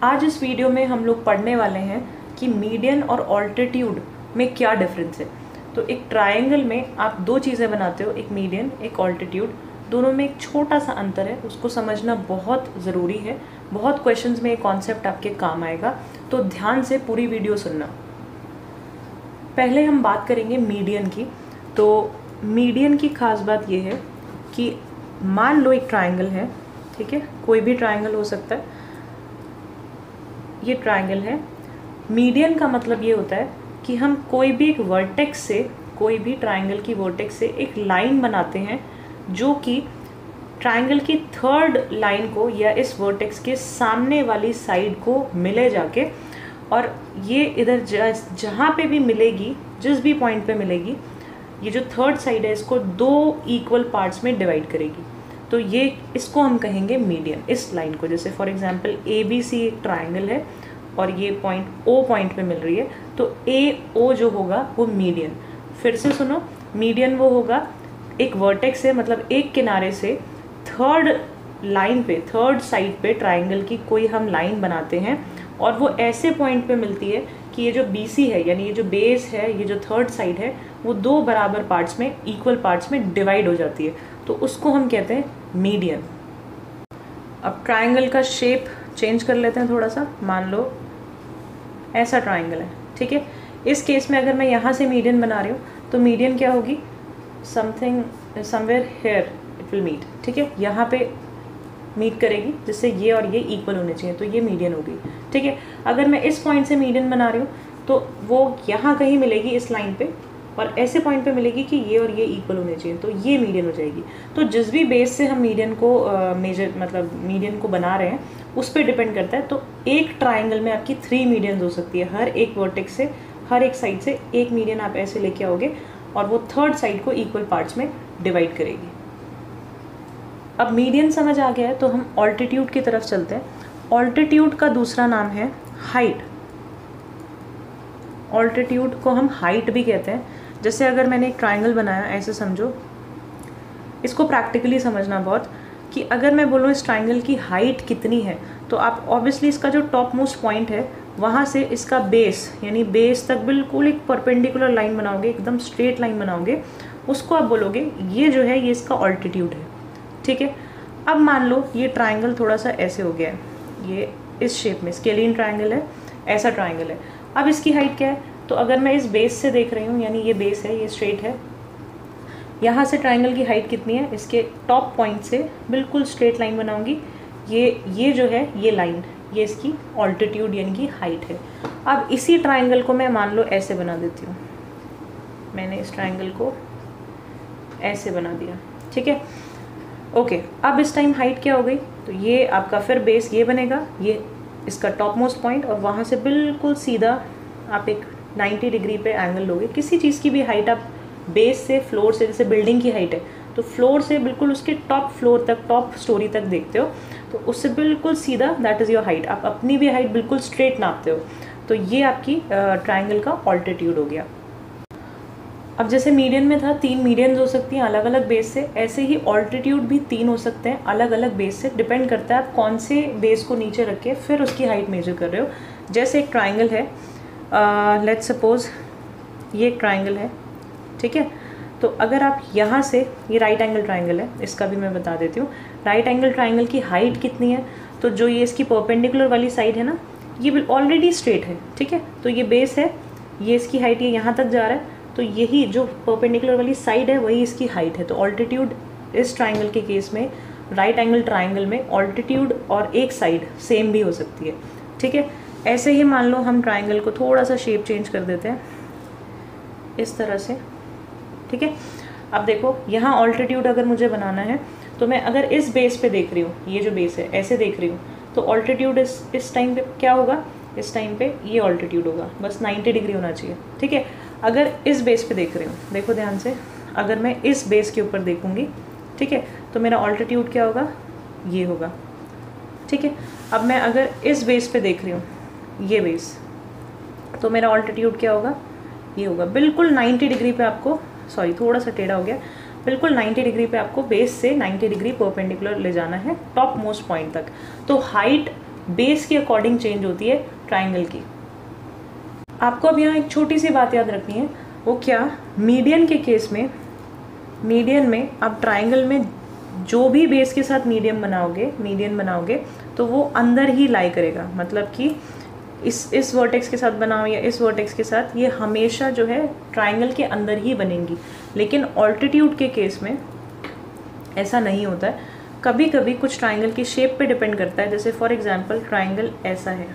आज इस वीडियो में हम लोग पढ़ने वाले हैं कि मीडियन और ऑल्टीट्यूड में क्या डिफरेंस है। तो एक ट्रायंगल में आप दो चीज़ें बनाते हो, एक मीडियन एक ऑल्टीट्यूड, दोनों में एक छोटा सा अंतर है, उसको समझना बहुत ज़रूरी है। बहुत क्वेश्चंस में ये कॉन्सेप्ट आपके काम आएगा, तो ध्यान से पूरी वीडियो सुनना। पहले हम बात करेंगे मीडियन की। तो मीडियन की खास बात ये है कि मान लो एक ट्रायंगल है, ठीक है, कोई भी ट्रायंगल हो सकता है, ये ट्रायंगल है। मीडियन का मतलब ये होता है कि हम कोई भी एक वर्टेक्स से, कोई भी ट्रायंगल की वर्टेक्स से एक लाइन बनाते हैं जो कि ट्रायंगल की थर्ड लाइन को या इस वर्टेक्स के सामने वाली साइड को मिले जाके, और ये इधर जहाँ पे भी मिलेगी, जिस भी पॉइंट पे मिलेगी, ये जो थर्ड साइड है इसको दो इक्वल पार्ट्स में डिवाइड करेगी। तो ये इसको हम कहेंगे मीडियन, इस लाइन को। जैसे फॉर एग्जांपल ABC एक ट्रायंगल है और ये पॉइंट O पॉइंट पे मिल रही है, तो AO जो होगा वो मीडियन। फिर से सुनो, मीडियन वो होगा एक वर्टेक्स से, मतलब एक किनारे से थर्ड लाइन पे, थर्ड साइड पे ट्रायंगल की कोई हम लाइन बनाते हैं और वो ऐसे पॉइंट पे मिलती है कि ये जो BC है, यानी ये जो बेस है, ये जो थर्ड साइड है, वो दो बराबर पार्ट्स में, इक्वल पार्ट्स में डिवाइड हो जाती है, तो उसको हम कहते हैं मीडियन। अब ट्रायंगल का शेप चेंज कर लेते हैं थोड़ा सा। मान लो ऐसा ट्रायंगल है, ठीक है। इस केस में अगर मैं यहाँ से मीडियन बना रही हूँ तो मीडियन क्या होगी, something somewhere here it will meet, ठीक है, यहाँ पे मीट करेगी, जिससे ये और ये इक्वल होने चाहिए, तो ये मीडियन होगी, ठीक है। अगर मैं इस पॉइंट से मीडियन बना रही हूँ तो वो यहाँ कहीं मिलेगी इस लाइन पे, और ऐसे पॉइंट पे मिलेगी कि ये और ये इक्वल होने चाहिए, तो ये मीडियन हो जाएगी। तो जिस भी बेस से हम मीडियन को मतलब मीडियन को बना रहे हैं उस पर डिपेंड करता है। तो एक ट्राइंगल में आपकी 3 मीडियन हो सकती है, हर एक वर्टेक्स से, हर एक साइड से एक मीडियन आप ऐसे लेके आओगे और वो थर्ड साइड को इक्वल पार्ट्स में डिवाइड करेगी। अब मीडियन समझ आ गया है तो हम ऑल्टीट्यूड की तरफ चलते हैं। ऑल्टीट्यूड का दूसरा नाम है हाइट। ऑल्टीट्यूड को हम हाइट भी कहते हैं। जैसे अगर मैंने एक ट्रायंगल बनाया, ऐसे समझो, इसको प्रैक्टिकली समझना बहुत, कि अगर मैं बोलूँ इस ट्रायंगल की हाइट कितनी है, तो आप ऑब्वियसली इसका जो टॉप मोस्ट पॉइंट है वहाँ से इसका बेस, यानी बेस तक बिल्कुल एक परपेंडिकुलर लाइन बनाओगे, एकदम स्ट्रेट लाइन बनाओगे, उसको आप बोलोगे ये जो है ये इसका ऑल्टीट्यूड है, ठीक है। अब मान लो ये ट्रायंगल थोड़ा सा ऐसे हो गया है, ये इस शेप में स्केलिन ट्रायंगल है, ऐसा ट्रायंगल है। अब इसकी हाइट क्या है, तो अगर मैं इस बेस से देख रही हूँ, यानी ये बेस है, ये स्ट्रेट है, यहाँ से ट्रायंगल की हाइट कितनी है, इसके टॉप पॉइंट से बिल्कुल स्ट्रेट लाइन बनाऊंगी, ये जो है ये लाइन, ये इसकी ऑल्टीट्यूड यानी कि हाइट है। अब इसी ट्रायंगल को मैं मान लो ऐसे बना देती हूँ, मैंने इस ट्रायंगल को ऐसे बना दिया, ठीक है, ओके। अब इस टाइम हाइट क्या हो गई, तो ये आपका फिर बेस ये बनेगा, ये इसका टॉप मोस्ट पॉइंट, और वहाँ से बिल्कुल सीधा आप एक 90 डिग्री पे एंगल लोगे। किसी चीज़ की भी हाइट आप बेस से, फ्लोर से, जैसे बिल्डिंग की हाइट है तो फ्लोर से बिल्कुल उसके टॉप फ्लोर तक, टॉप स्टोरी तक देखते हो, तो उससे बिल्कुल सीधा दैट इज़ योर हाइट। आप अपनी भी हाइट बिल्कुल स्ट्रेट नापते हो, तो ये आपकी ट्रायंगल का ऑल्टीट्यूड हो गया। अब जैसे मीडियन में था 3 मीडियन हो सकती हैं अलग अलग बेस से, ऐसे ही ऑल्टीट्यूड भी 3 हो सकते हैं अलग अलग बेस से। डिपेंड करता है आप कौन से बेस को नीचे रख के फिर उसकी हाइट मेजर कर रहे हो। जैसे एक ट्रायंगल है, लेट्स सपोज ये एक ट्रायंगल है, ठीक है। तो अगर आप यहाँ से, ये राइट एंगल ट्रायंगल है, इसका भी मैं बता देती हूँ। राइट एंगल ट्रायंगल की हाइट कितनी है, तो जो ये इसकी परपेंडिकुलर वाली साइड है ना, ये ऑलरेडी स्ट्रेट है, ठीक है। तो ये बेस है, ये इसकी हाइट ये यहाँ तक जा रहा है, तो यही जो परपेंडिकुलर वाली साइड है वही इसकी हाइट है। तो ऑल्टीट्यूड इस ट्रायंगल के केस में, राइट एंगल ट्रायंगल में ऑल्टीट्यूड और एक साइड सेम भी हो सकती है, ठीक है। ऐसे ही मान लो हम ट्रायंगल को थोड़ा सा शेप चेंज कर देते हैं इस तरह से, ठीक है। अब देखो यहाँ ऑल्टीट्यूड अगर मुझे बनाना है तो मैं अगर इस बेस पे देख रही हूँ, ये जो बेस है ऐसे देख रही हूँ, तो ऑल्टीट्यूड इस टाइम पे क्या होगा, इस टाइम पे ये ऑल्टीट्यूड होगा, बस 90 डिग्री होना चाहिए, ठीक है। अगर इस बेस पे देख रही हूँ, देखो ध्यान से, अगर मैं इस बेस के ऊपर देखूँगी, ठीक है, तो मेरा ऑल्टीट्यूड क्या होगा, ये होगा, ठीक है। अब मैं अगर इस बेस पे देख रही हूँ, ये बेस, तो मेरा ऑल्टीट्यूड क्या होगा, ये होगा। बिल्कुल 90 डिग्री पे आपको, सॉरी थोड़ा सा टेढ़ा हो गया, बिल्कुल 90 डिग्री पे आपको बेस से 90 डिग्री परपेंडिकुलर ले जाना है टॉप मोस्ट पॉइंट तक। तो हाइट बेस के अकॉर्डिंग चेंज होती है ट्राइंगल की। आपको अब यहाँ एक छोटी सी बात याद रखनी है, वो क्या, मीडियन के केस में, मीडियन में आप ट्राइंगल में जो भी बेस के साथ मीडियन बनाओगे तो वो अंदर ही लाई करेगा। मतलब कि इस वर्टेक्स के साथ बनाओ या इस वर्टेक्स के साथ, ये हमेशा जो है ट्राइंगल के अंदर ही बनेंगी। लेकिन ऑल्टीट्यूड के केस में ऐसा नहीं होता है। कभी कभी कुछ ट्राइंगल की शेप पे डिपेंड करता है। जैसे फॉर एग्जांपल ट्राइंगल ऐसा है,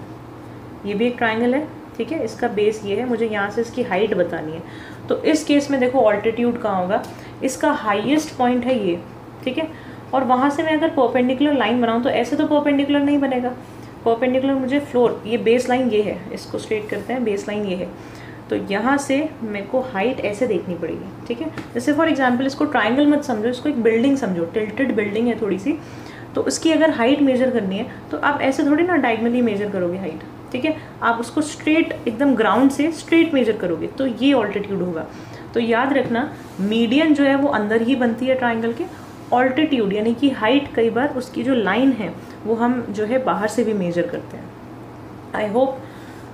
ये भी एक ट्राइंगल है, ठीक है, इसका बेस ये है, मुझे यहाँ से इसकी हाइट बतानी है। तो इस केस में देखो ऑल्टीट्यूड कहाँ होगा, इसका हाईएस्ट पॉइंट है ये, ठीक है। और वहाँ से मैं अगर परपेंडिकुलर लाइन बनाऊँ तो ऐसे तो परपेंडिकुलर नहीं बनेगा। परपेंडिकुलर मुझे फ्लोर, ये बेस लाइन ये है, इसको स्ट्रेट करते हैं, बेस लाइन ये है, तो यहाँ से मेरे को हाइट ऐसे देखनी पड़ेगी, ठीक है। जैसे फॉर एग्जांपल इसको ट्राइंगल मत समझो, इसको एक बिल्डिंग समझो, टिल्टेड बिल्डिंग है थोड़ी सी, तो उसकी अगर हाइट मेजर करनी है तो आप ऐसे थोड़ी ना डायगनली मेजर करोगे हाइट, ठीक है। आप उसको स्ट्रेट एकदम ग्राउंड से स्ट्रेट मेजर करोगे तो ये ऑल्टीट्यूड होगा। तो याद रखना मीडियन जो है वो अंदर ही बनती है ट्राइंगल के, ऑल्टीट्यूड यानी कि हाइट कई बार उसकी जो लाइन है वो हम जो है बाहर से भी मेजर करते हैं। आई होप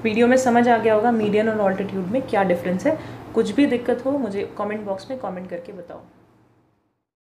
वीडियो में समझ आ गया होगा मीडियन और ऑल्टीट्यूड में क्या डिफरेंस है। कुछ भी दिक्कत हो मुझे कमेंट बॉक्स में कमेंट करके बताओ।